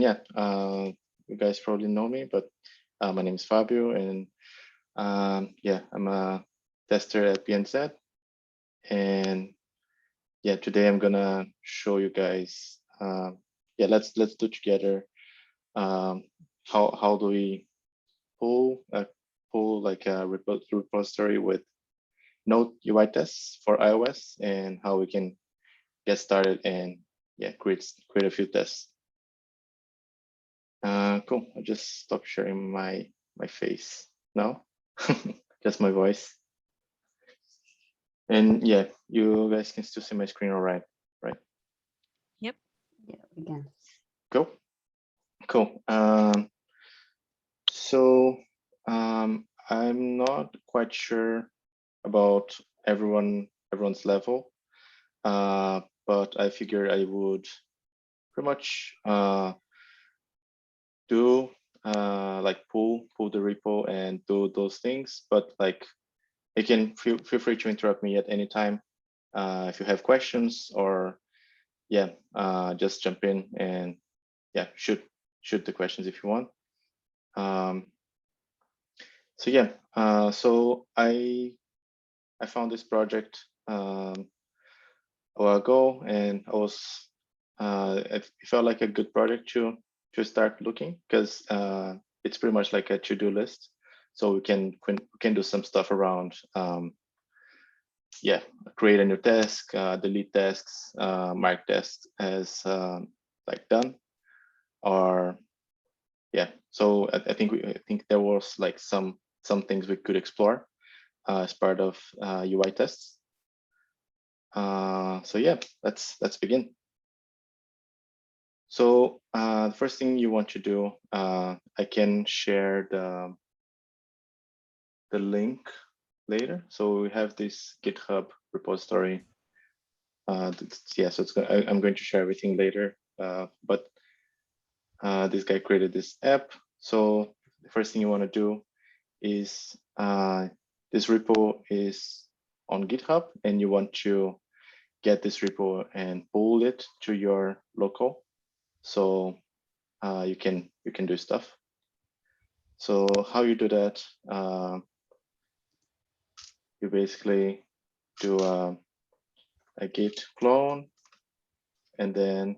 yeah, you guys probably know me, but my name is Fabio, and yeah, I'm a tester at BNZ. And yeah, today I'm gonna show you guys. Yeah, let's do together. How do we pull like a repository with Node UI tests for iOS, and how we can get started and yeah, create a few tests. Cool. I'll just stop sharing my face now, just my voice. And yeah, you guys can still see my screen, all right? Right? Yep. Yeah, we can. Cool. Cool. So I'm not quite sure about everyone's level, but I figured I would pretty much do like pull the repo and do those things, but like you can feel free to interrupt me at any time if you have questions, or yeah, just jump in and yeah, shoot the questions if you want. So yeah, so I found this project a while ago, and I was it felt like a good project to start looking, because it's pretty much like a to-do list. So we can do some stuff around yeah, create a new task, delete tasks, mark tasks as like done, or yeah. So I think there was like some things we could explore as part of UI tests. So yeah, let's begin. So the first thing you want to do, I can share the link later. So we have this GitHub repository. Yeah, so I'm going to share everything later. But this guy created this app. So the first thing you want to do is this repo is on GitHub, and you want to get this repo and pull it to your local, so you can do stuff. So how you do that? You basically do a git clone, and then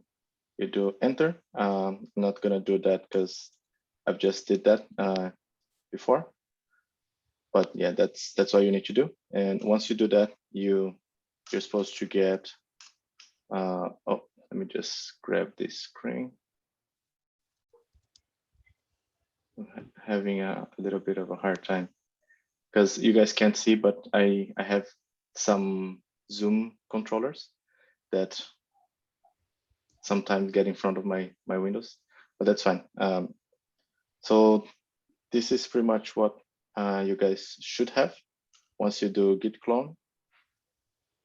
you do enter. I'm not gonna do that because I've just did that before. But yeah, that's all you need to do. And once you do that, you're supposed to get. Oh, let me just grab this screen. I'm having a little bit of a hard time because you guys can't see, but I have some Zoom controllers that sometimes get in front of my windows, but that's fine. So this is pretty much what you guys should have once you do git clone.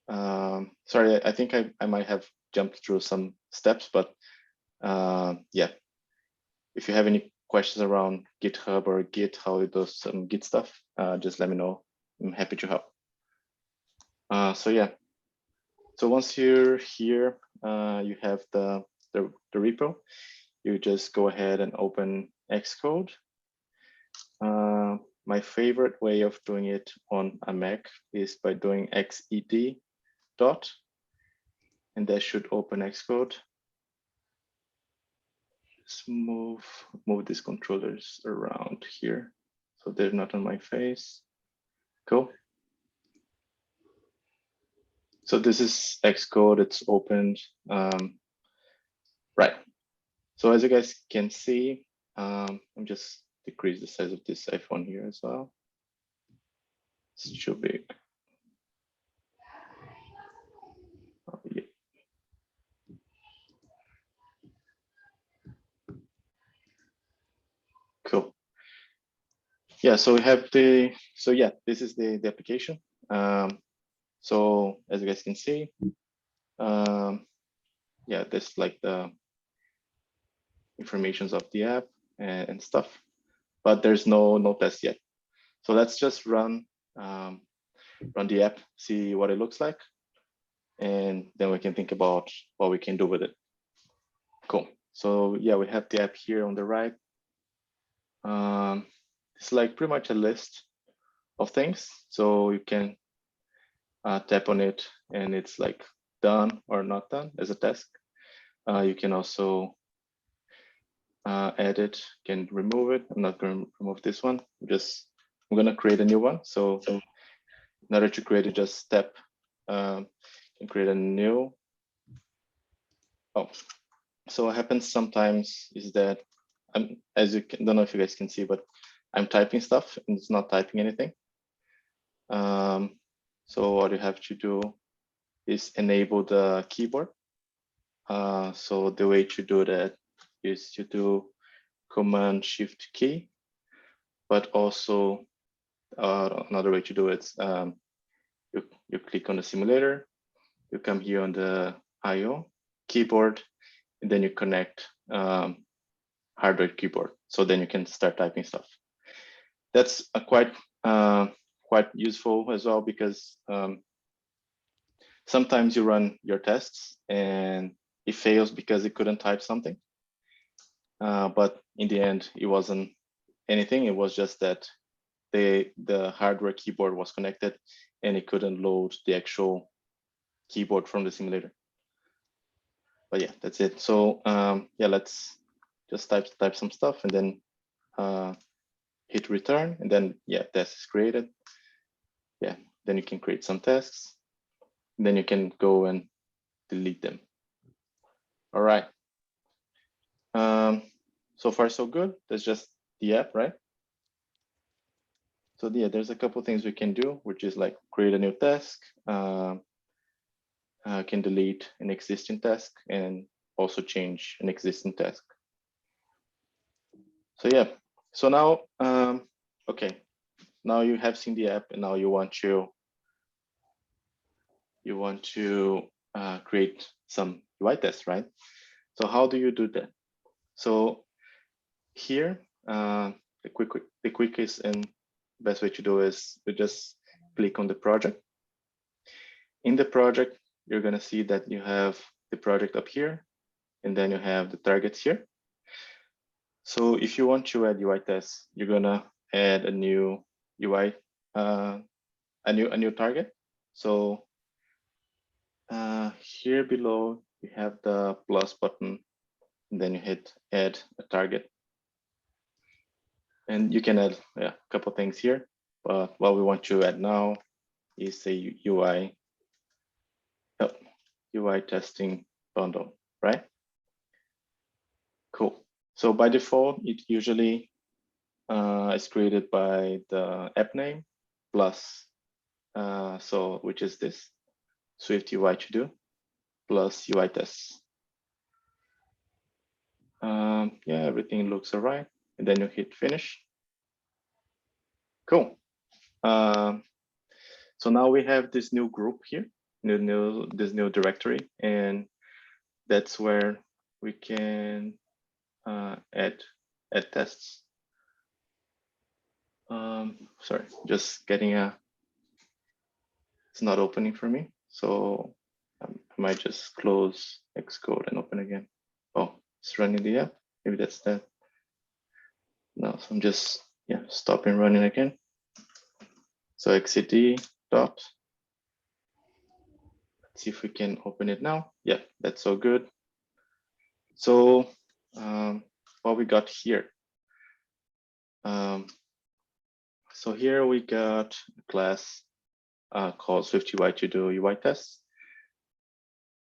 Sorry, I think I might have jumped through some steps, but yeah, if you have any questions around GitHub or Git, how it does some Git stuff, just let me know. I'm happy to help. So yeah, so once you're here, you have the repo. You just go ahead and open Xcode. My favorite way of doing it on a Mac is by doing xed dot, and that should open Xcode. Just move these controllers around here so they're not on my face. Cool. So this is Xcode. It's opened. Right. So as you guys can see, I'm just decrease the size of this iPhone here as well. It's too big. Oh, yeah. Cool. Yeah, so we have so yeah, this is the application. So as you guys can see, yeah, there's like the informations of the app and stuff, but there's no test yet. So let's just run the app, see what it looks like, and then we can think about what we can do with it. Cool. So yeah, we have the app here on the right. It's like pretty much a list of things. So you can tap on it and it's like done or not done as a task. You can also add it, can remove it. I'm not going to remove this one. I'm going to create a new one. So in order to create it, just tap and create a new. Oh, so what happens sometimes is that as you can, don't know if you guys can see, but I'm typing stuff and it's not typing anything. So what you have to do is enable the keyboard. So the way to do that is to do Command Shift key, but also another way to do it is you click on the simulator, you come here on the IO keyboard, and then you connect hardware keyboard. So then you can start typing stuff. That's a quite useful as well, because sometimes you run your tests and it fails because it couldn't type something. But in the end, it wasn't anything. It was just that the hardware keyboard was connected and it couldn't load the actual keyboard from the simulator. But yeah, that's it. So yeah, let's just type some stuff and then hit return, and then yeah, test is created. Yeah, then you can create some tests, and then you can go and delete them. All right. So far so good. That's just the app, right? So yeah, there's a couple things we can do, which is like create a new task, can delete an existing task, and also change an existing task. So yeah, so now, okay, now you have seen the app, and now you want to create some UI tests, right? So how do you do that? So here, the quickest and best way to do is to just click on the project. In the project, you're gonna see that you have the project up here, and then you have the targets here. So if you want to add UI tests, you're gonna add a new UI, a new target. So here below, you have the plus button, and then you hit add a target. And you can add a couple things here, but what we want to add now is a UI testing bundle, right? Cool. So by default, it usually is created by the app name plus, which is this SwifUITodo plus UI tests. Yeah, everything looks all right. And then you hit finish. Cool. So now we have this new group here, this new directory, and that's where we can add tests. Sorry, just getting it's not opening for me. So I might just close Xcode and open again. Oh, it's running the app. Maybe that's that. No, so I'm just stopping running again. So XCD dot. Let's see if we can open it now. Yeah, that's so good. So what we got here. So here we got a class called SwifUITodo UI tests.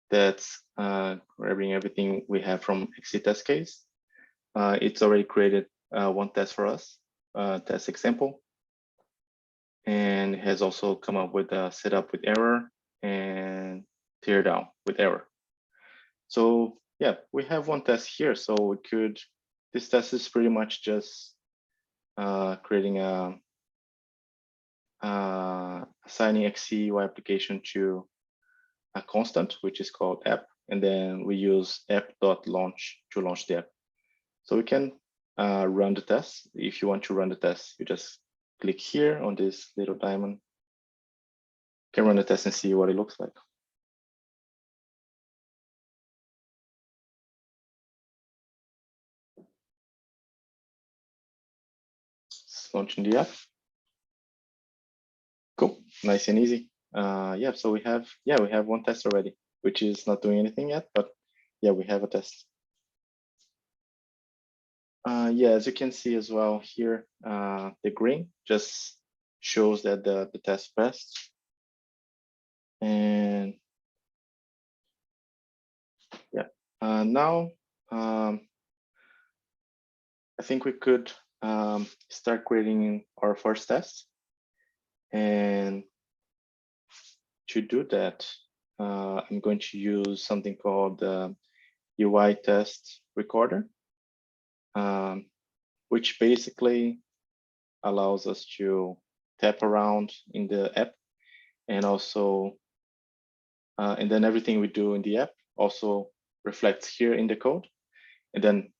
That's grabbing everything we have from XCTest case. It's already created one test for us, test example, and has also come up with a setup with error and tear down with error. So yeah, we have one test here. So we could, this test is pretty much just creating assigning XCUI application to a constant, which is called app, and then we use app.launch to launch the app. So we can run the test. If you want to run the test, you just click here on this little diamond. You can run the test and see what it looks like. launching the app. Cool, nice and easy. Yeah, so we have one test already, which is not doing anything yet, but yeah, we have a test. Yeah, as you can see as well here, the green just shows that the test passed. And yeah, now I think we could start creating our first test. And to do that, I'm going to use something called the XCUITest recorder, which basically allows us to tap around in the app, and also and then everything we do in the app also reflects here in the code. And then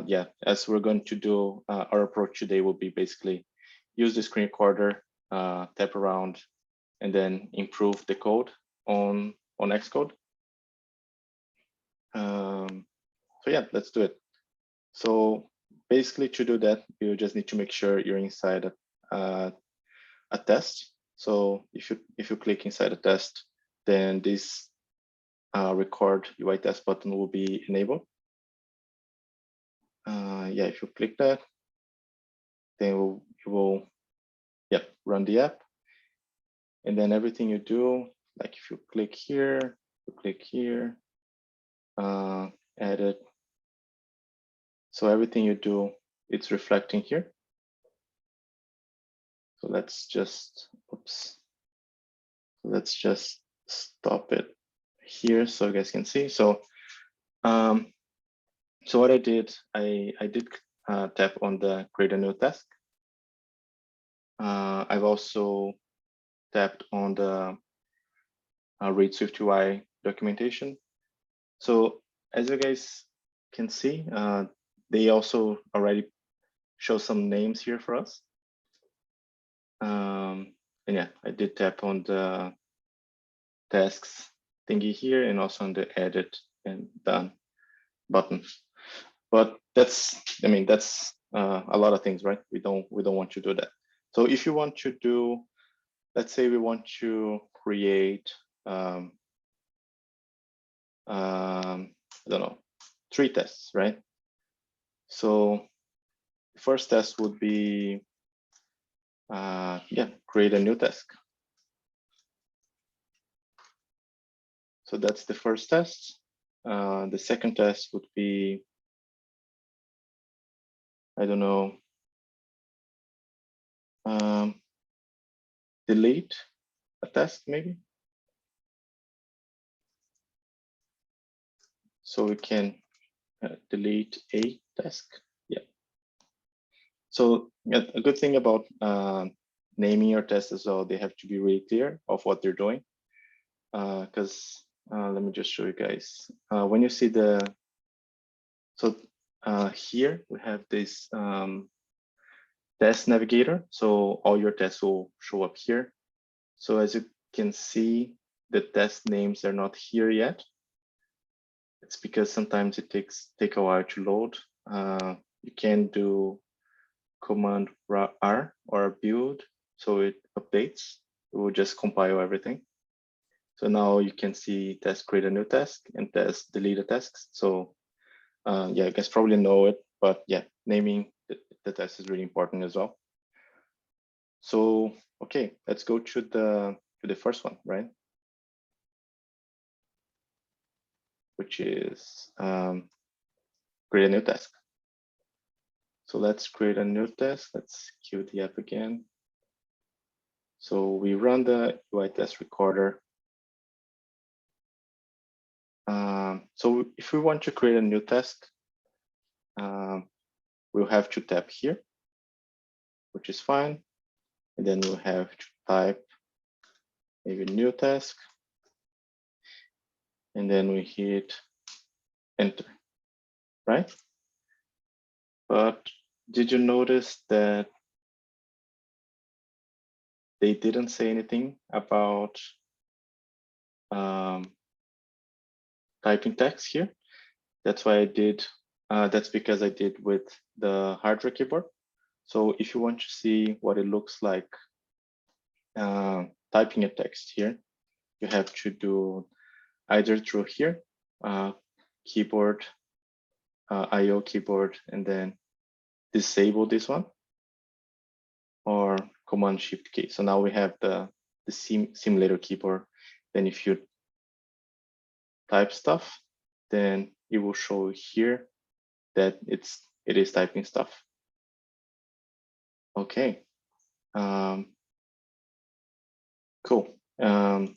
yeah, as we're going to do, our approach today will be basically use the screen recorder, tap around, and then improve the code on Xcode. So yeah, let's do it. So basically, to do that, you just need to make sure you're inside a test. So if you click inside a test, then this record UITest button will be enabled. Yeah, if you click that, then you will run the app. And then everything you do, like if you click here, edit. So everything you do, it's reflecting here. So let's just, let's just stop it here so you guys can see. So, so what I did tap on the create a new task. I've also tapped on the read SwifUI documentation. So as you guys can see, they also already show some names here for us. And yeah, I did tap on the tasks thingy here and also on the edit and done buttons. But that's, I mean, that's a lot of things, right? We don't want to do that. So if you want to do, let's say we want to create, I don't know, 3 tests, right? So the first test would be, yeah, create a new task. So that's the first test. The second test would be, I don't know, delete a test maybe. So we can delete a task. Yeah. So yeah, a good thing about naming your tests as well, they have to be really clear of what they're doing. Because let me just show you guys. When you see the, so here we have this test navigator. So all your tests will show up here. So as you can see, the test names are not here yet. It's because sometimes it take a while to load. You can do Command R or build, so it updates. It will just compile everything. So now you can see test create a new task and test delete a task. So yeah, you guys probably know it, but yeah, naming the test is really important as well. So okay, let's go to the first one, right? Which is create a new task. So let's create a new task. Let's queue the app again. So we run the UITest recorder. So if we want to create a new task, we'll have to tap here, which is fine. And then we'll have to type maybe new task. And then we hit enter, right? But did you notice that they didn't say anything about typing text here? That's why I did, that's because I did with the hardware keyboard. So if you want to see what it looks like typing a text here, you have to do either through here, keyboard, IO keyboard, and then disable this one, or Command Shift key. So now we have the simulator keyboard. Then if you type stuff, then it will show here that it is typing stuff. Okay, cool. Let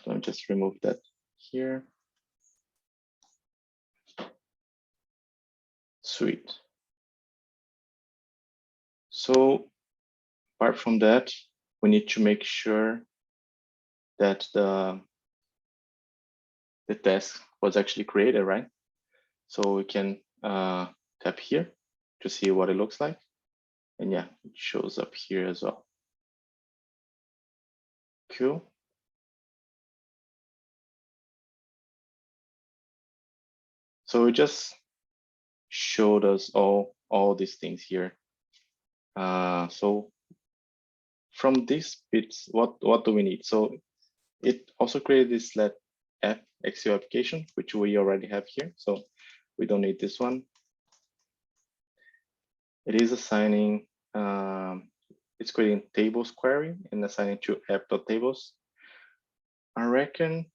me just remove that here. Sweet. So apart from that, we need to make sure that the task was actually created, right? So we can tap here to see what it looks like. And yeah, it shows up here as well. Cool. So it just showed us all these things here. So from these bits, what do we need? So it also created this app XCO application, which we already have here. So we don't need this one. It is assigning, it's creating tables query and assigning to app.tables. I reckon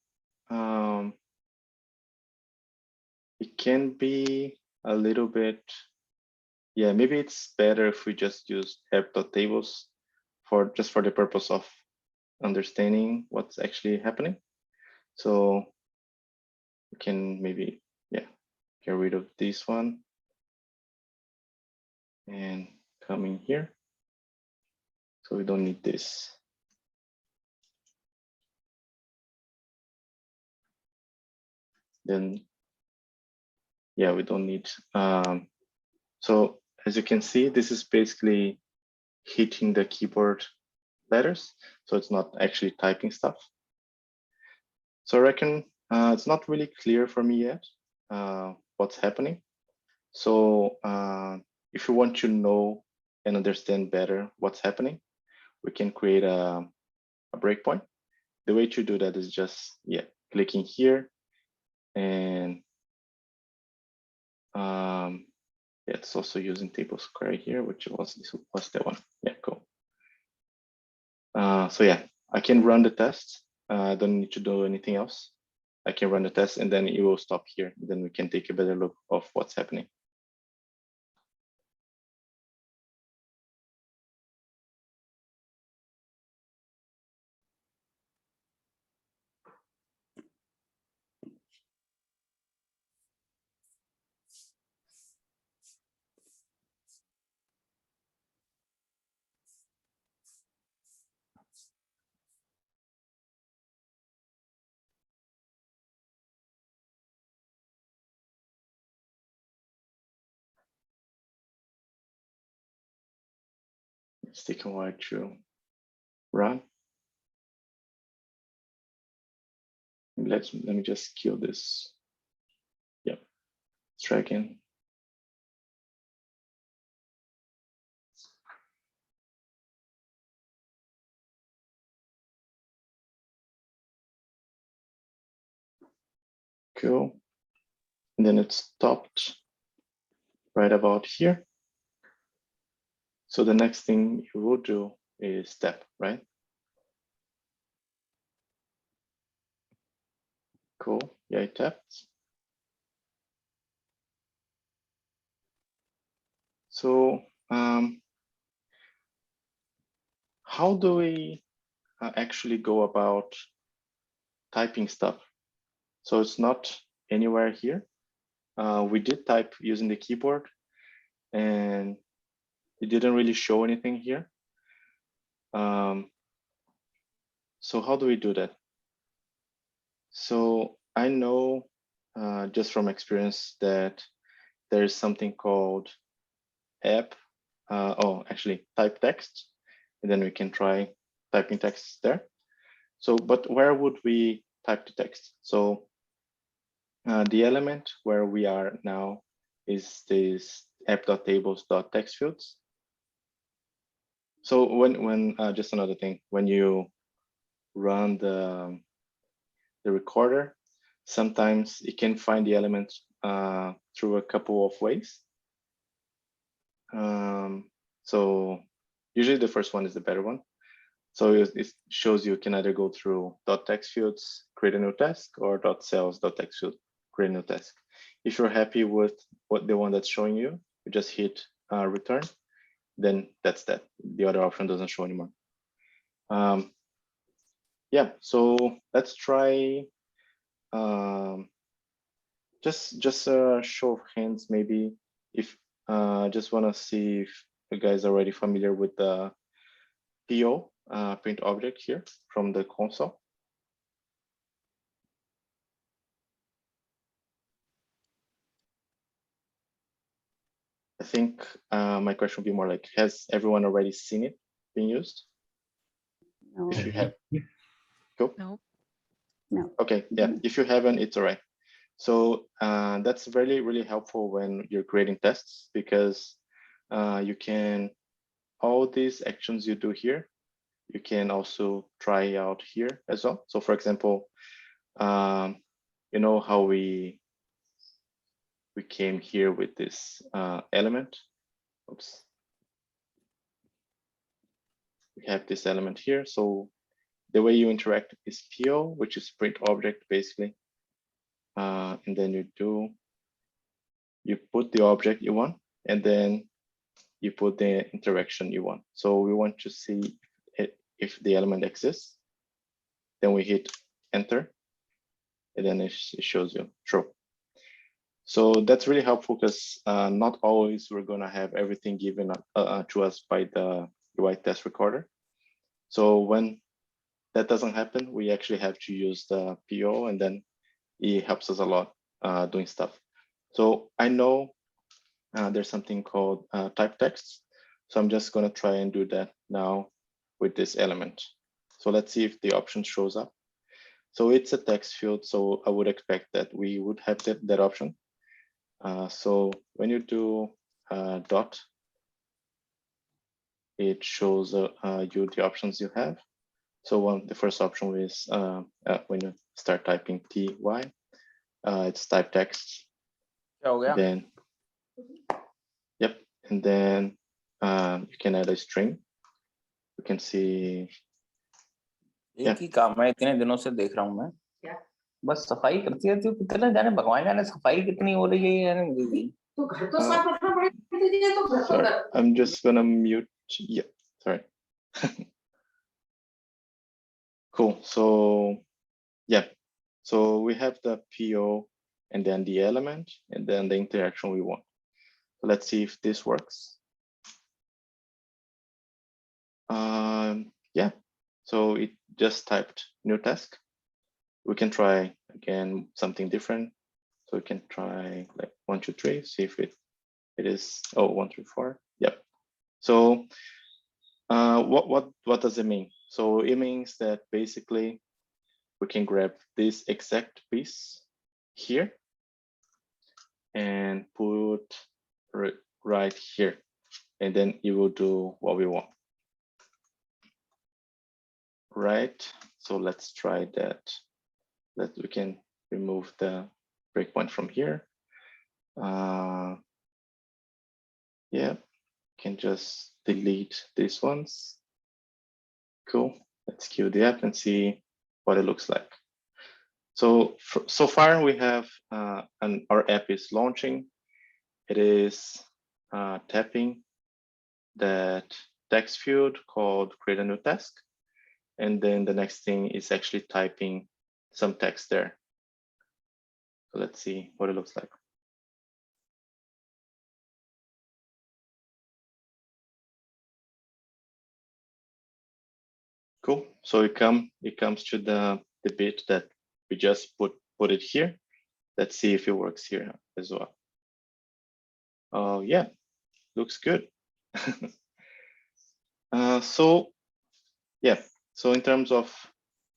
it can be a little bit, yeah, maybe it's better if we just use app.tables just for the purpose of understanding what's actually happening. So we can maybe, yeah, get rid of this one and come in here. So we don't need this. Then, yeah, we don't need, so as you can see, this is basically hitting the keyboard letters. So it's not actually typing stuff. So I reckon it's not really clear for me yet what's happening. So if you want to know and understand better what's happening, we can create a breakpoint. The way to do that is just, yeah, clicking here and yeah, it's also using tables query here, which was that one. Yeah, cool. So yeah, I can run the test. I don't need to do anything else. I can run the test and then it will stop here. Then we can take a better look of what's happening. It's taking a while to run. Let me just kill this. Yep, let's try again. Cool. And then it stopped right about here. So the next thing you will do is step, right? Cool. Yeah, it tapped. So how do we actually go about typing stuff? So it's not anywhere here. We did type using the keyboard and it didn't really show anything here. So how do we do that? So I know just from experience that there's something called app. Actually type text, and then we can try typing text there. So, but where would we type the text? So the element where we are now is this app.tables.text fields. So when just another thing, when you run the recorder, sometimes it can find the element through a couple of ways. So usually the first one is the better one. So it shows you can either go through .text fields, create a new task, or .cells.text field, create a new task. If you're happy with the one that's showing you, you just hit return, then that's that. The other option doesn't show anymore. Yeah, so let's try just a show of hands, maybe, if just want to see if you guys are already familiar with the PO print object here from the console. I think my question would be more like, has everyone already seen it being used? No. If you have, go. No. No. Okay, yeah, if you haven't, it's all right. So that's really helpful when you're creating tests, because you can, all these actions you do here, you can also try out here as well. So for example, you know how we came here with this element. Oops. We have this element here. So the way you interact is PO, which is print object basically. And then you put the object you want, and then you put the interaction you want. So we want to see if the element exists. Then we hit enter, and then it shows you true. So that's really helpful, because not always we're going to have everything given to us by the UI test recorder. So when that doesn't happen, we actually have to use the PO, and then it helps us a lot doing stuff. So I know there's something called type text. So I'm just going to try and do that now with this element. So let's see if the option shows up. So it's a text field, so I would expect that we would have that option. So when you do dot, it shows you the options you have. So the first option is when you start typing TY, it's type text. Then, yep, and then you can add a string. You can see. एक ही काम है, इतने दिनों से देख रहा हूँ मैं, बस सफाई करती रहती हूँ, कितने जाने भगवान जाने सफाई कितनी हो रही है यानी दीदी। तो घर तो साफ रखना पड़ेगा, तो घर तो कर। I'm just gonna mute. Yeah, sorry. Cool. So yeah, so we have the PO and then the element and then the interaction we want. So let's see if this works. Yeah, so it just typed new task. We can try again something different. So we can try like 1, 2, 3, see if it is, oh, 1, 3, 4. Yep. So what does it mean? So it means that basically we can grab this exact piece here and put right here, and then it will do what we want. Right, so let's try that. We can remove the breakpoint from here. Yeah, can just delete these ones. Cool, let's queue the app and see what it looks like. So far we have, our app is launching. It is tapping that text field called create a new task. And then the next thing is actually typing some text there. So let's see what it looks like. Cool. So it comes to the bit that we just put it here. Let's see if it works here as well. Oh yeah, looks good. So yeah, so in terms of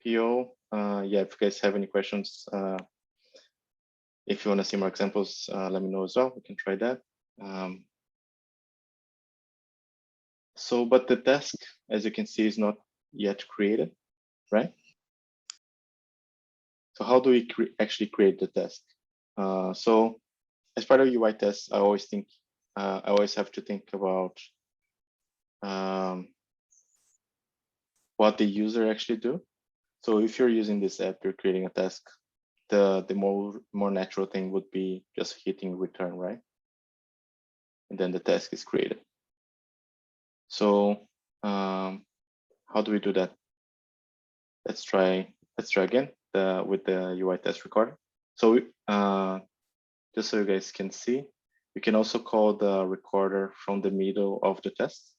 PO, yeah, if you guys have any questions, if you want to see more examples, let me know as well. We can try that. So, but the task, as you can see, is not yet created, right? So how do we actually create the task? So as part of UI tests, I always have to think about what the user actually do. So if you're using this app, you're creating a task, the more natural thing would be just hitting return, right? And then the task is created. So how do we do that? Let's try again with the UI test recorder. So just so you guys can see, you can also call the recorder from the middle of the test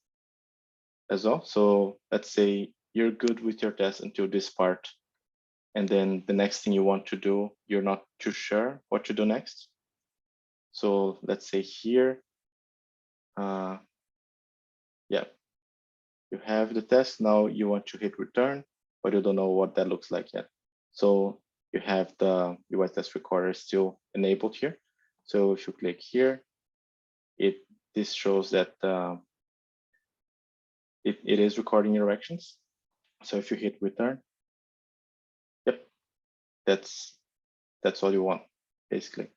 as well. So let's say you're good with your test until this part, and then the next thing you want to do, you're not too sure what to do next. So let's say here, yeah, you have the test. Now you want to hit return, but you don't know what that looks like yet. So you have the UI test recorder still enabled here. So if you click here, this shows that it is recording your actions. So if you hit return, yep, that's all you want, basically.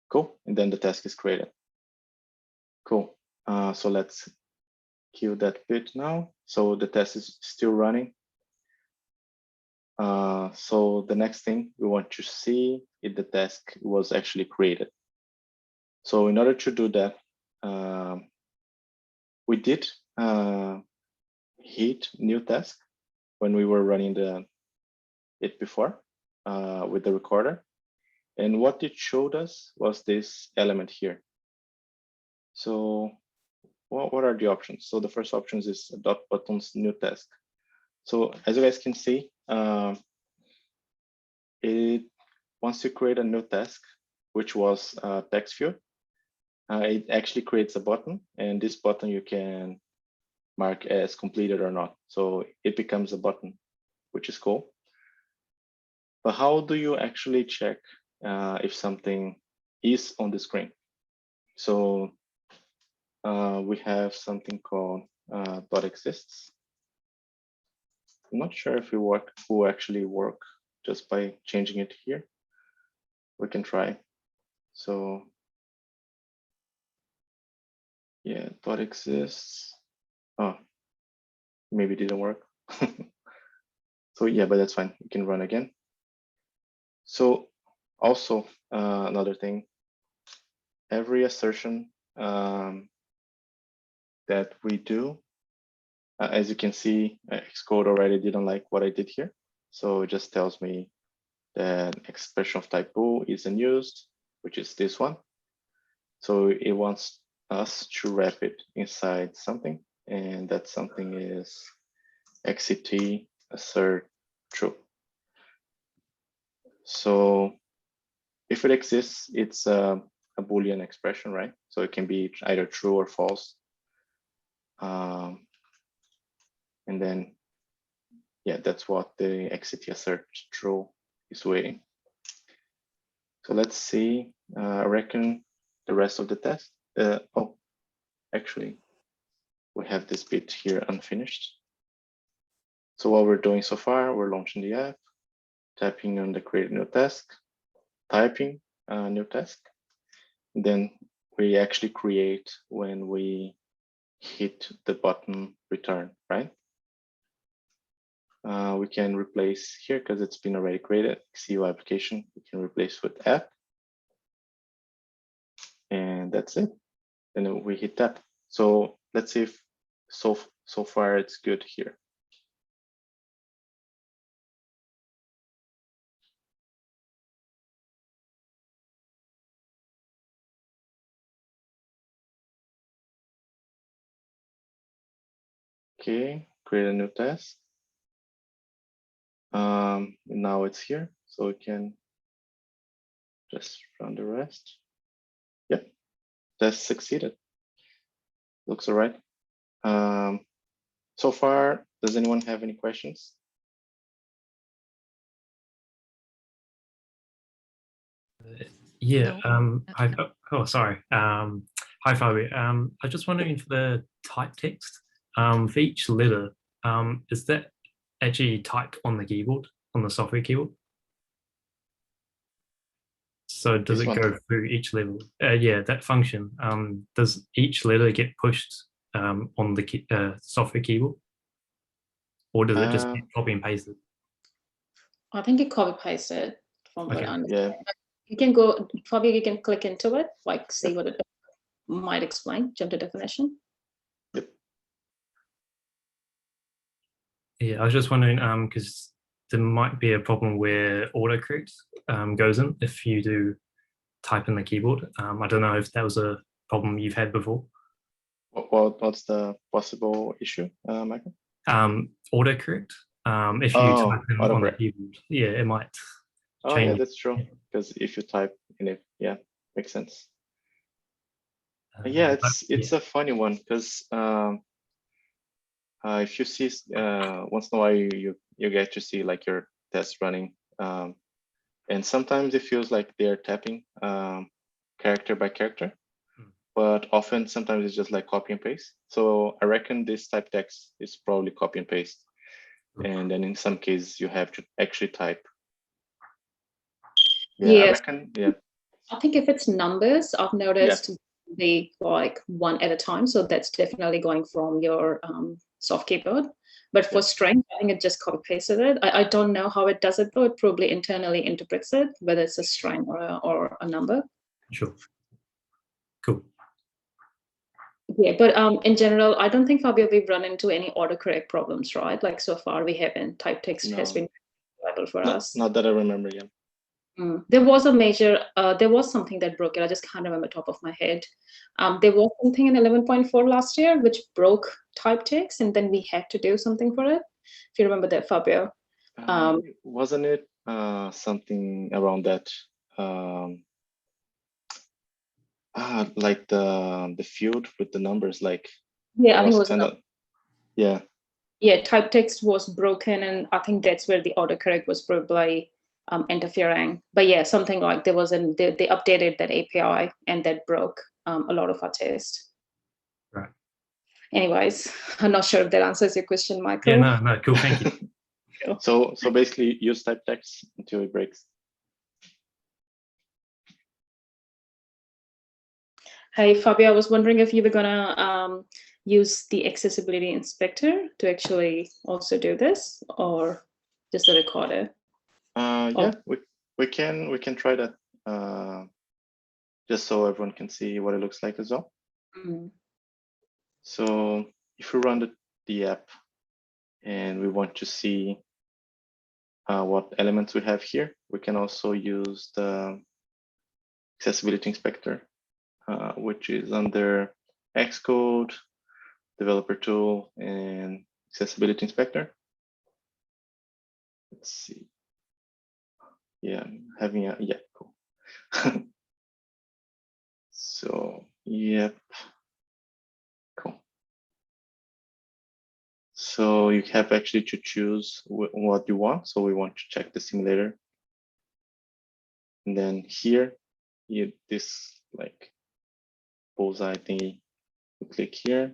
Cool, and then the task is created. Cool, so let's kill that bit now. So the test is still running. So the next thing we want to see if the task was actually created. So in order to do that, we did hit new task when we were running it before with the recorder. And what it showed us was this element here. So what are the options? So the first option is dot buttons new task. So as you guys can see, once you create a new task, which was a text field, it actually creates a button, and this button you can mark as completed or not. So it becomes a button, which is cool. But how do you actually check if something is on the screen? So we have something called .exists. I'm not sure if it will actually work just by changing it here. We can try. So yeah, .exists. Oh, maybe it didn't work. So yeah, but that's fine. We can run again. So also another thing, every assertion that we do, as you can see, Xcode already didn't like what I did here. So it just tells me that expression of type bool is unused, which is this one. So it wants us to wrap it inside something, and that something is XCT assert true. So if it exists, it's a Boolean expression, right? So it can be either true or false. And then, yeah, that's what the XCT assert true is waiting. So let's see, I reckon the rest of the test. Oh, actually, we have this bit here unfinished. So what we're doing so far, we're launching the app, tapping on the create new task, typing a new task. And then we actually create when we hit the button return, right? We can replace here because it's been already created, XCUI application, we can replace with app. And that's it. And then we hit that. So let's see if so far it's good here. Okay, create a new task. Now it's here, so we can just run the rest. Yep, test succeeded. Looks all right. So far, does anyone have any questions? Yeah. Oh, sorry. Hi, Fabi. I was just wondering for the type text, for each letter, is that actually typed on the keyboard, on the software keyboard? So does This it one? go through each level? Yeah, that function. Does each letter get pushed on the software keyboard? Or does it just get copy and pasted? I think it copy pasted from what I understand. Yeah. You can go, probably you can click into it, like see what it might explain, jump to definition. Yep. Yeah, I was just wondering, because there might be a problem where autocorrect goes in if you do type in the keyboard. I don't know if that was a problem you've had before. What's the possible issue, Michael? Autocorrect. If you type in on the keyboard, yeah, it might change. Yeah, that's true. Because if you type in it, yeah, makes sense. Yeah, it's a funny one because if you see once in a while you get to see like your test running, and sometimes it feels like they're tapping character by character, but often sometimes it's just like copy and paste. So I reckon this type text is probably copy and paste, and then in some cases you have to actually type. Yeah, I reckon. Yeah, I think if it's numbers, I've noticed they like one at a time, so that's definitely going from your soft keyboard. But for string, I think it just copy pasted it. I don't know how it does it though. It probably internally interprets it, whether it's a string or a number. Sure. Cool. Yeah, but in general, I don't think, Fabio, we've run into any autocorrect problems, right? Like so far, we haven't. Type text has been reliable for us. Not that I remember. Yeah. There was a major, there was something that broke it. I just can't remember top of my head. There was something in 11.4 last year which broke type text, and then we had to do something for it. If you remember that, Fabio. Wasn't it something around that? Like the field with the numbers, like I think it was kind of type text was broken, and I think that's where the autocorrect was probably interfering. But yeah, something like they updated that API and that broke a lot of our tests. Right. Anyways, I'm not sure if that answers your question, Michael. Yeah, no, cool, thank you. So basically use type text until it breaks. Hey, Fabio, I was wondering if you were gonna use the accessibility inspector to actually also do this, or just the recorder. Yeah, we can try that just so everyone can see what it looks like as well. So if we run the app and we want to see what elements we have here, we can also use the accessibility inspector, which is under Xcode, developer tool, and accessibility inspector. Let's see. Yeah, cool. So, yep, cool. So you have actually to choose what you want. So we want to check the simulator. And then here, this like bullseye thingy, you click here,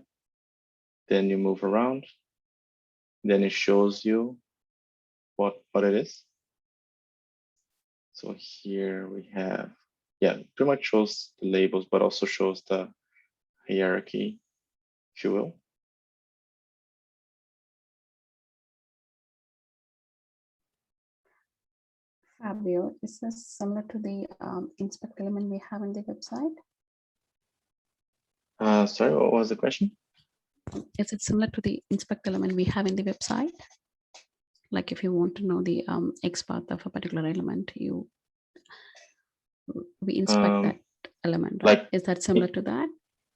then you move around, then it shows you what it is. So here we have, pretty much shows the labels, but also shows the hierarchy, if you will. Fabio, is this similar to the inspect element we have on the website? Sorry, what was the question? Is it similar to the inspect element we have in the website? Like if you want to know the X path of a particular element, we inspect that element, right? Like is that similar to that?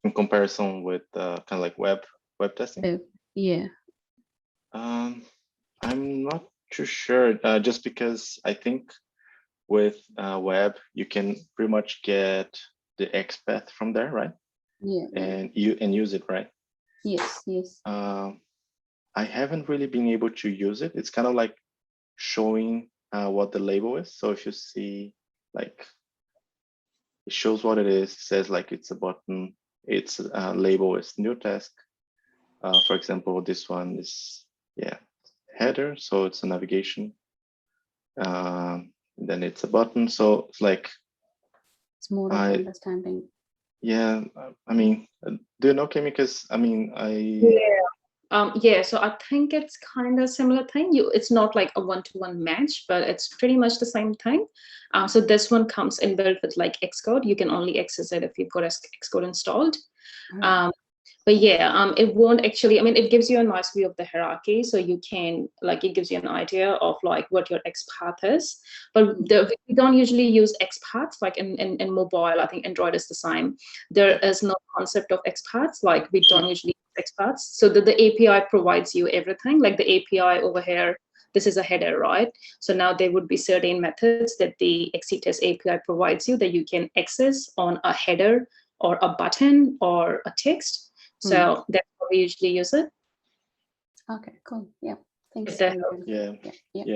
In comparison with kind of like web testing? Yeah. I'm not too sure, just because I think with web, you can pretty much get the X path from there, right? Yeah. And use it, right? Yes. I haven't really been able to use it. It's kind of like showing what the label is. So if you see, like, it shows what it is. It says like it's a button, it's labeled as new task. For example, this one is header, so it's a navigation. Then it's a button, so it's like it's more of understanding. Yeah, I mean, do you know, Kim? Because I mean, yeah, so I think it's kind of similar thing. It's not like a one-to-one match, but it's pretty much the same thing. So this one comes inbuilt with like Xcode. You can only access it if you've got Xcode installed. But yeah, it won't actually, I mean, it gives you a nice view of the hierarchy. So you can, like, it gives you an idea of like what your XPath is. But we don't usually use XPaths, like in mobile. I think Android is the same. There is no concept of XPaths, like we don't usually use XPaths. So the API provides you everything. Like the API over here, this is a header, right? So now there would be certain methods that the XCUITest API provides you that you can access on a header or a button or a text. So that's how we usually use it. Okay, cool. Yeah, thanks. Yeah.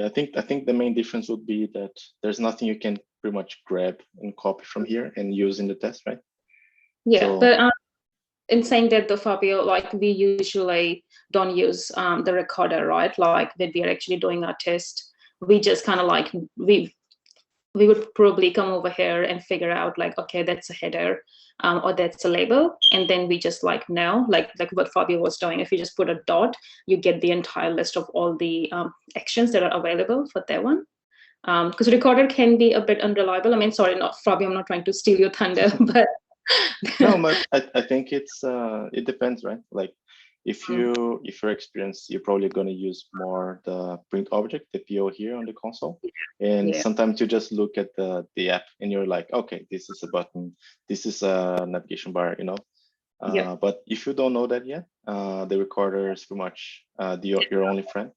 I think the main difference would be that there's nothing you can pretty much grab and copy from here and use in the test, right? Yeah, so, but in saying that, though, Fabio, like we usually don't use the recorder, right? Like when we are actually doing our test, we just kind of like we would probably come over here and figure out like, okay, that's a header or that's a label. And then we just like know, like what Fabio was doing, if you just put a dot, you get the entire list of all the actions that are available for that one. Because recorder can be a bit unreliable. I mean, sorry, not Fabio, I'm not trying to steal your thunder, but. No, but I think it depends, right? Like if you're experienced, you're probably going to use more the print object, the PO here on the console. And sometimes you just look at the app and you're like, okay, this is a button, this is a navigation bar, you know. But if you don't know that yet, the recorder is pretty much your only friend.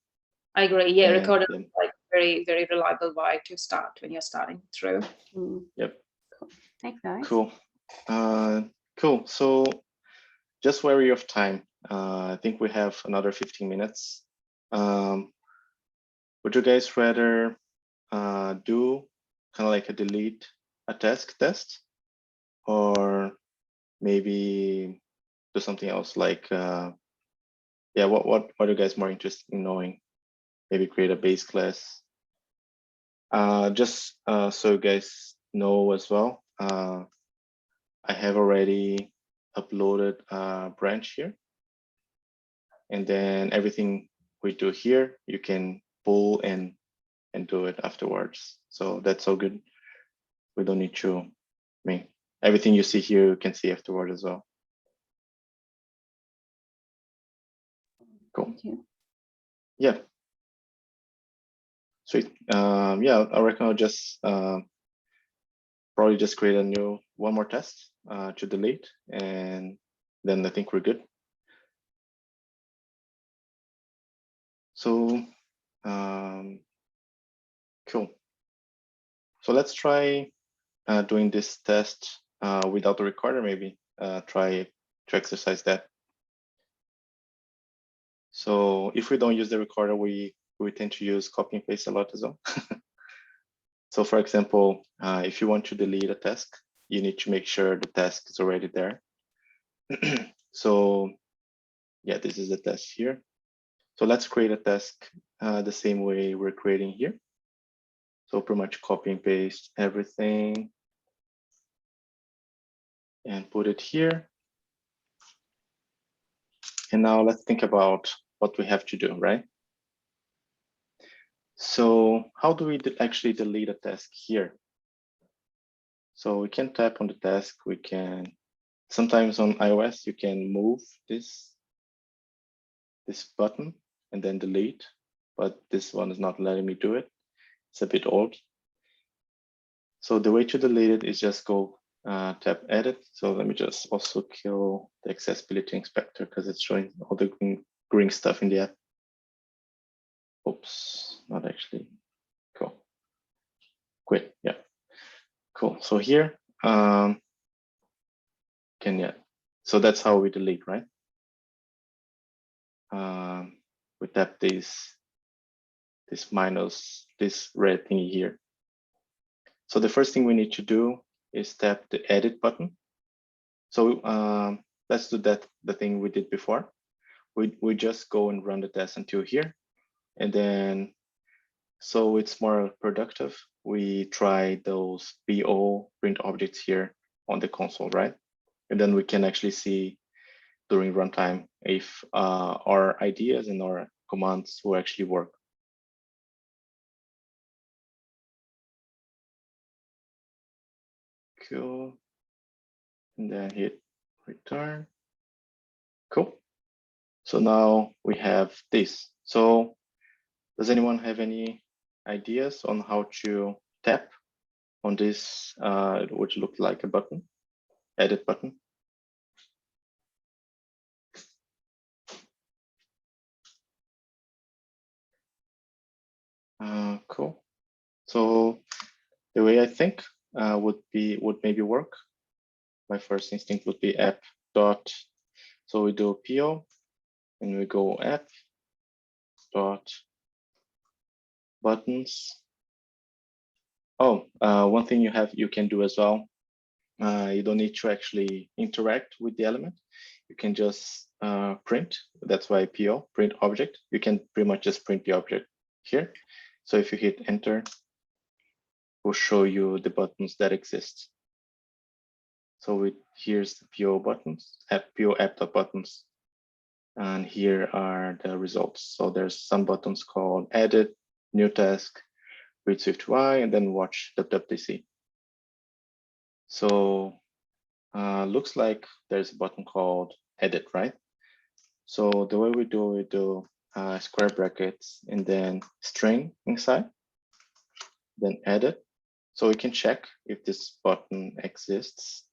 I agree. Yeah, recorder is like very, very reliable way to start when you're starting through. Yep. Cool. Thanks, guys. Cool. Cool. So just wary of time. I think we have another 15 minutes. Would you guys rather do kind of like a delete a task test, or maybe do something else like what are you guys more interested in knowing? Maybe create a base class. Just so you guys know as well, I have already uploaded a branch here. And then everything we do here, you can pull and do it afterwards. So that's all good. We don't need to, I mean, everything you see here, you can see afterward as well. Cool. Thank you. Yeah. Sweet. Yeah, I reckon I'll just probably just create one more test to delete, and then I think we're good. So, cool. So let's try doing this test without the recorder, maybe. Try to exercise that. So if we don't use the recorder, we tend to use copy and paste a lot as well. So for example, if you want to delete a task, you need to make sure the task is already there. So yeah, this is the test here. So let's create a task the same way we're creating here. So pretty much copy and paste everything and put it here. And now let's think about what we have to do, right? So how do we actually delete a task here? So we can tap on the task. We can, sometimes on iOS, you can move this button and then delete, but this one is not letting me do it. It's a bit old. So the way to delete it is just go tap edit. So let me just also kill the accessibility inspector because it's showing all the green stuff in the app. Oops, not actually. Cool. Quit. Yeah. Cool. So here, so that's how we delete, right? We tap this minus this red thingy here. So the first thing we need to do is tap the edit button. So let's do that, the thing we did before. We just go and run the test until here. And then, so it's more productive, we try those PO print objects here on the console, right? And then we can actually see during runtime if our ideas and our commands will actually work. Cool. And then hit return. Cool. So now we have this. So does anyone have any ideas on how to tap on this, which looked like a button, edit button? Cool. So the way I think would maybe work. My first instinct would be app dot. So we do PO and we go app dot buttons. Oh, one thing you can do as well. You don't need to actually interact with the element. You can just print. That's why PO, print object. You can pretty much just print the object here. So if you hit enter, will show you the buttons that exist. So here's the PO buttons, PO app.buttons. And here are the results. So there's some buttons called edit, new task, read SwifUI, and then watch app.debugDescription. So looks like there's a button called edit, right? So the way we do square brackets and then string inside, then edit. So we can check if this button exists.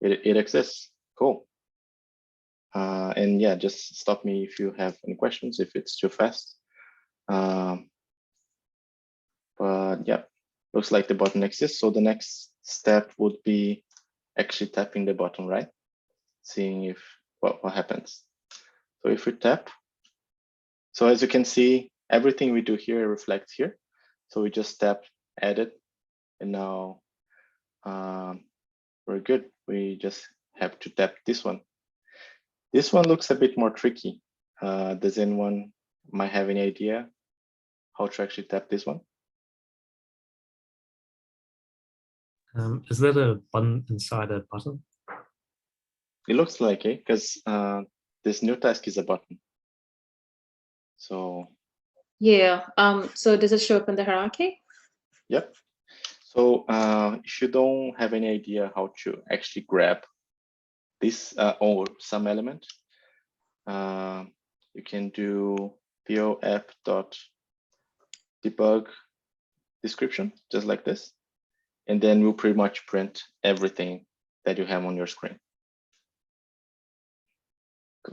It exists. Cool. And yeah, just stop me if you have any questions, if it's too fast. But yeah, looks like the button exists. So the next step would be actually tapping the button, right? Seeing if what happens. So if we tap, so as you can see, everything we do here reflects here. So we just tap edit, and now we're good. We just have to tap this one. This one looks a bit more tricky. Does anyone might have any idea how to actually tap this one? Is that a button inside a button? It looks like it, because this new task is a button. So yeah. So does it show up in the hierarchy? yep. So if you don't have any idea how to actually grab this or some element, you can do PO app.debugDescription, just like this. And then we'll pretty much print everything that you have on your screen.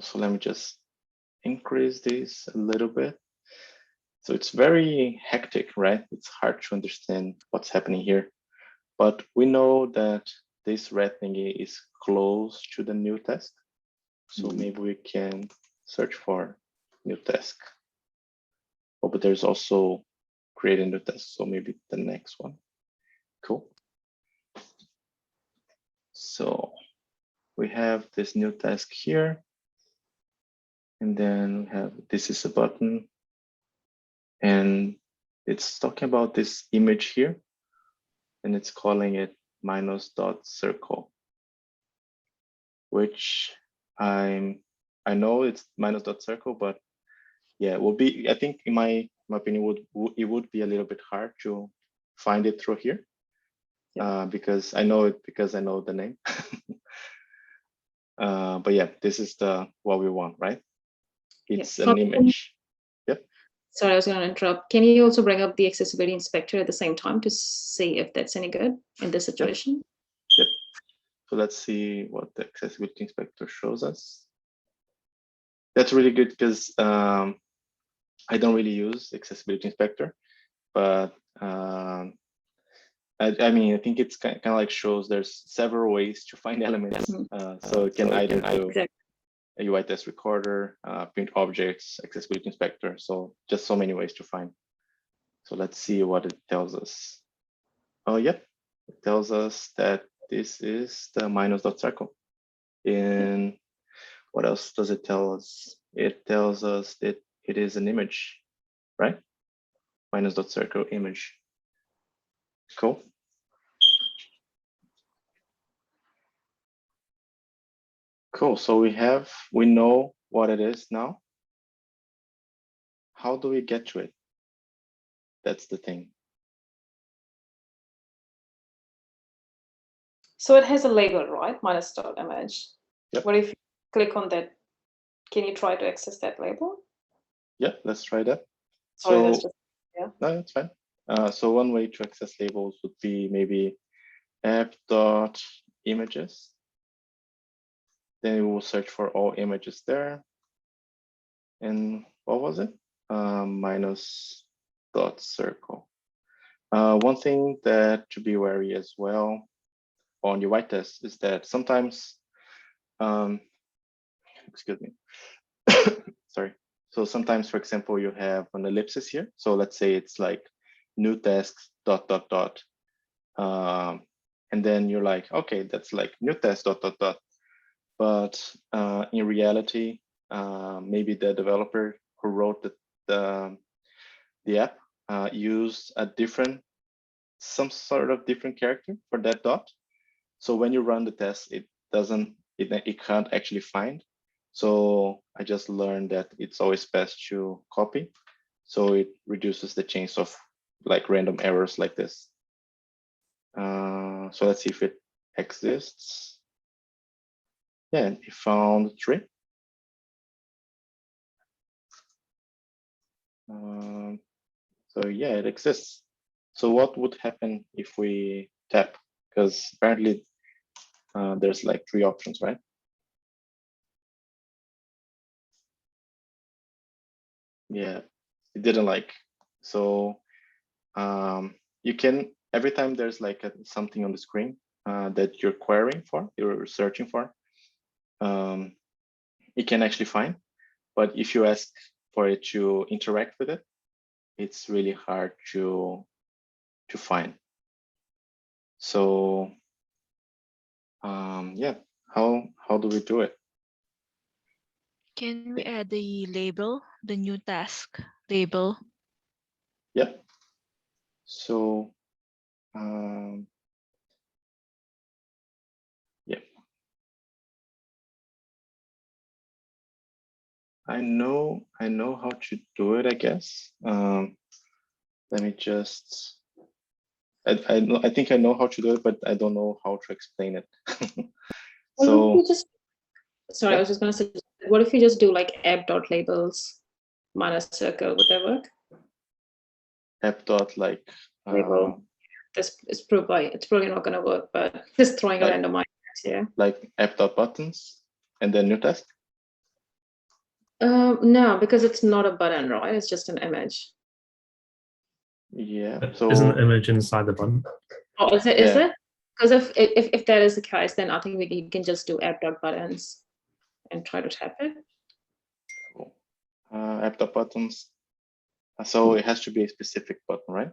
So let me just increase this a little bit. So it's very hectic, right? It's hard to understand what's happening here. But we know that this red thingy is close to the new task. So maybe we can search for new task. Oh, but there's also create a new task. So maybe the next one. Cool. So we have this new task here. And then we have, this is a button. And it's talking about this image here. And it's calling it -.circle, which I know it's -.circle, but yeah, it will be, I think in my opinion, it would be a little bit hard to find it through here. Yeah. Because I know it, because I know the name. But yeah, this is what we want, right? It's an image. Yep. Sorry, I was going to interrupt. Can you also bring up the accessibility inspector at the same time to see if that's any good in this situation? Yep. So let's see what the accessibility inspector shows us. That's really good because I don't really use accessibility inspector, but I mean, I think it's kind of like shows there's several ways to find elements. So it can either do a UI test recorder, print objects, accessibility inspector. So just so many ways to find. So let's see what it tells us. Oh, yep. It tells us that this is the minus.circle. And what else does it tell us? It tells us that it is an image, right? Minus.circle image. Cool. Cool. So we know what it is now. How do we get to it? That's the thing. So it has a label, right? Minus.image. Yep. What if you click on that? Can you try to access that label? Yeah, let's try that. Sorry, So, that's just, yeah. No, that's fine. So one way to access labels would be maybe app.images. Then we will search for all images there. And what was it? Minus.circle. One thing that to be wary as well on UITest is that sometimes, excuse me, sorry. So sometimes, for example, you have an ellipsis here. So let's say it's like new tasks ... and then you're like, okay, that's like new test ... But in reality, maybe the developer who wrote the app used some sort of different character for that dot. So when you run the test, it can't actually find. So I just learned that it's always best to copy. So it reduces the chance of like random errors like this. So let's see if it exists. Yeah, and we found 3. So yeah, it exists. So what would happen if we tap? Because apparently there's like 3 options, right? Yeah, it didn't like. So you can, every time there's like something on the screen that you're querying for, you're searching for, it can actually find. But if you ask for it to interact with it, it's really hard to find. So yeah, how do we do it? Can we add the label, the new task label? Yeah. So yeah, I know how to do it, I guess. Let me just, I think I know how to do it, but I don't know how to explain it. So you just, sorry, yeah. I was just gonna say, what if you just do like app.labels -circle, would that work? App dot like Label. This is probably not gonna work, but just throwing like, a random idea here. like app.buttons and then new task. No, because it's not a button, right? It's just an image. Yeah. So isn't the image inside the button? Oh, is it? Yeah. Is it? Because if that is the case, then I think you can just do app.buttons and try to tap it. Cool. App.buttons. So it has to be a specific button, right?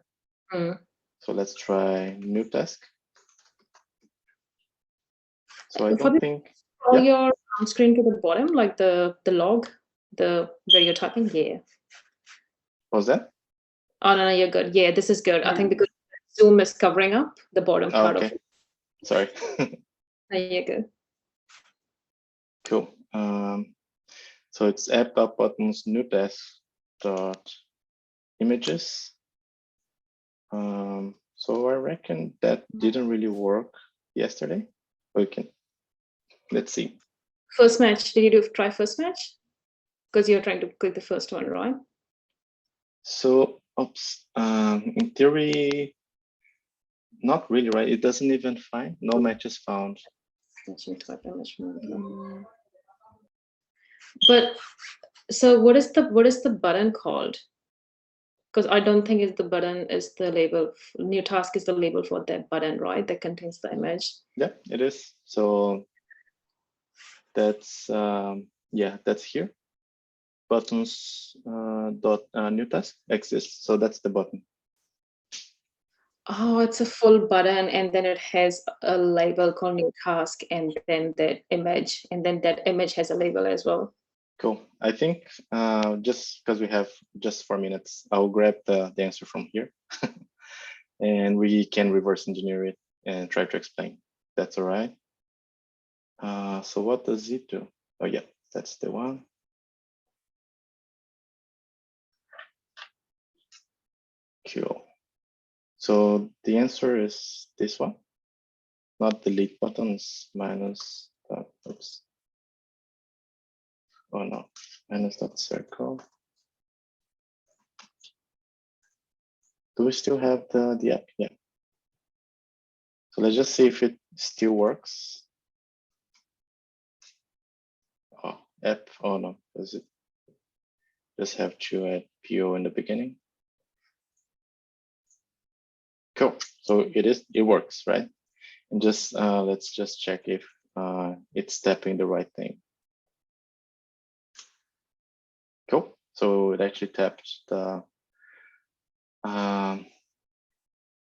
Mm. So let's try new task. So I don't think. Scroll your screen to the bottom, like the log, where you're typing. Yeah. What was that? Oh no, you're good. Yeah, this is good. I think because Zoom is covering up the bottom part of it. Sorry. No, you're good. Cool. So it's app.buttons new task dot images. So I reckon that didn't really work yesterday. Okay, let's see. First match. Did you try first match? Because you're trying to click the first one, right? So, in theory, not really, right? It doesn't even find, no matches found. But so what is the button called? Because I don't think the button is the label. New task is the label for that button, right? That contains the image. Yeah, it is. So that's yeah, that's here. Buttons dot new task exists. So that's the button. Oh, it's a full button, and then it has a label called new task, and then that image, and then that image has a label as well. Cool. I think just because we have just 4 minutes, I'll grab the answer from here and we can reverse engineer it and try to explain. That's all right. So what does it do? Oh yeah, that's the one. Cool. So the answer is this one, not delete buttons, minus, oops. Oh no, minus dot circle. Do we still have the app? Yeah. So let's just see if it still works. Oh, app, oh no, does it just have to add PO in the beginning? Cool, so it works, right? And just let's just check if it's tapping the right thing. Cool, so it actually tapped the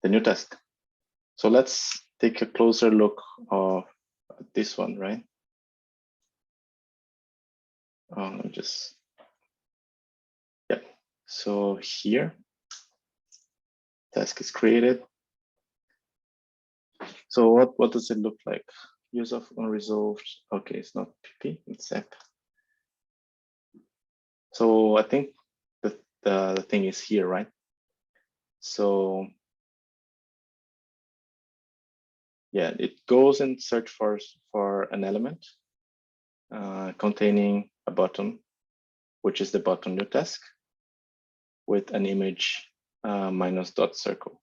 new task. So let's take a closer look of this one, right? Let me just, yeah. So here, task is created. So what does it look like? Use of unresolved. Okay, it's not PP, it's app. So I think the thing is here, right? So yeah, it goes and search for an element containing a button, which is the button new task, with an image minus dot circle.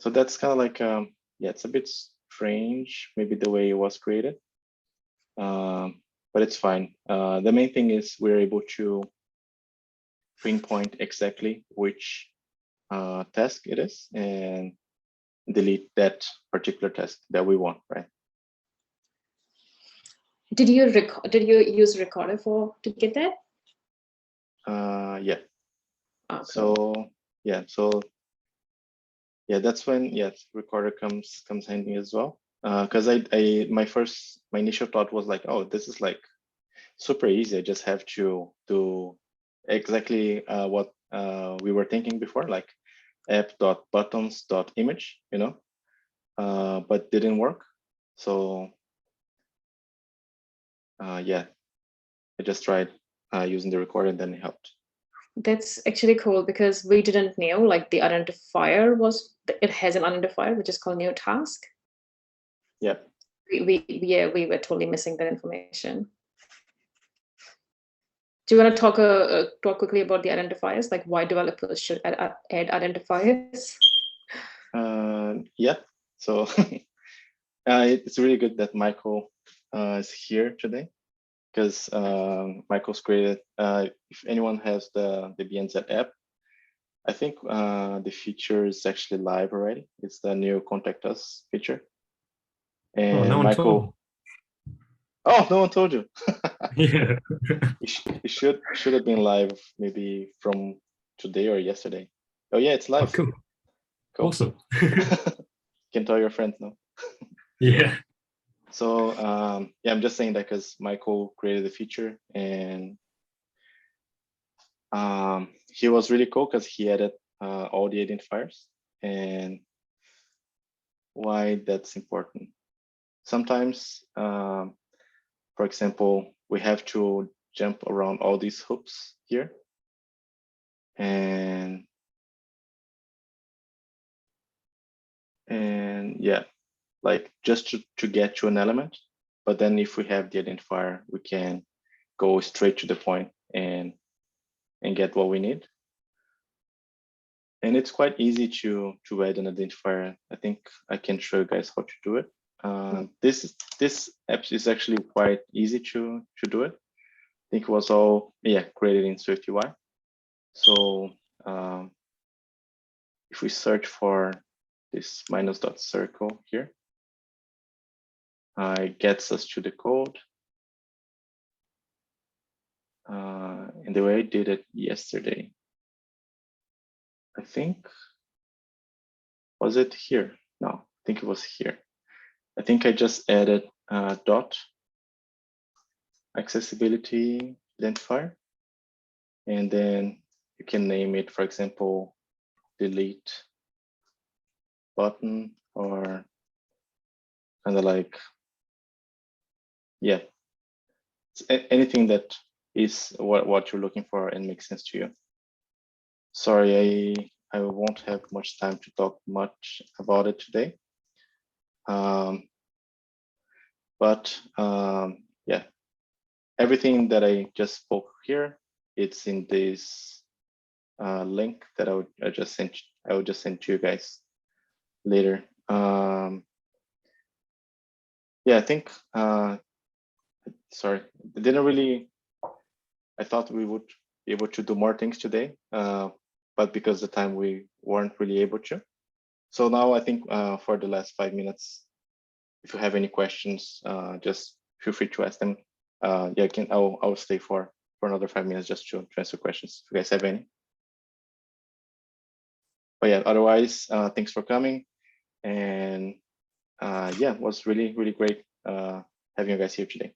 So that's kind of like yeah, it's a bit strange, maybe the way it was created, but it's fine. The main thing is we're able to pinpoint exactly which task it is and delete that particular task that we want, right? Did you use recorder to get that? Yeah. Okay. So yeah, yeah, that's when recorder comes handy as well. Because my initial thought was like, oh, this is like super easy. I just have to do exactly what we were thinking before, like app.buttons.image, you know, but didn't work. So yeah, I just tried using the recorder and then it helped. That's actually cool because we didn't know like the identifier it has an identifier which is called new task. Yeah. We were totally missing that information. Do you want to talk quickly about the identifiers, like why developers should add identifiers? Yeah. So it's really good that Michael is here today, because Michael's created, if anyone has the BNZ app, I think the feature is actually live already. It's the new contact us feature. And no one Michael, told. Oh, no one told you. Yeah. It should have been live maybe from today or yesterday. Oh yeah, it's live. Oh, cool. Awesome. Can tell your friends now. Yeah. So yeah, I'm just saying that because Michael created the feature and he was really cool because he added all the identifiers. And why that's important. Sometimes, for example, we have to jump around all these hoops here. And yeah, like just to get to an element. But then if we have the identifier, we can go straight to the point and get what we need. And it's quite easy to add an identifier. I think I can show you guys how to do it. This app is actually quite easy to do it. I think it was all created in SwifUI. So if we search for this minus dot circle here, it gets us to the code. And the way I did it yesterday, I think, was it here? No, I think it was here. I think I just added dot accessibility identifier, and then you can name it, for example, delete button, or kind of like, yeah, anything that is what you're looking for and makes sense to you. Sorry, I won't have much time to talk much about it today. Yeah, everything that I just spoke here, it's in this link that I will just send to you guys later. Yeah, I think, sorry, I thought we would be able to do more things today, but because the time we weren't really able to. So now I think for the last 5 minutes, if you have any questions, just feel free to ask them. Yeah, I'll stay for another 5 minutes just to answer questions if you guys have any. But yeah, otherwise, thanks for coming. And yeah, it was really, really great having you guys here today.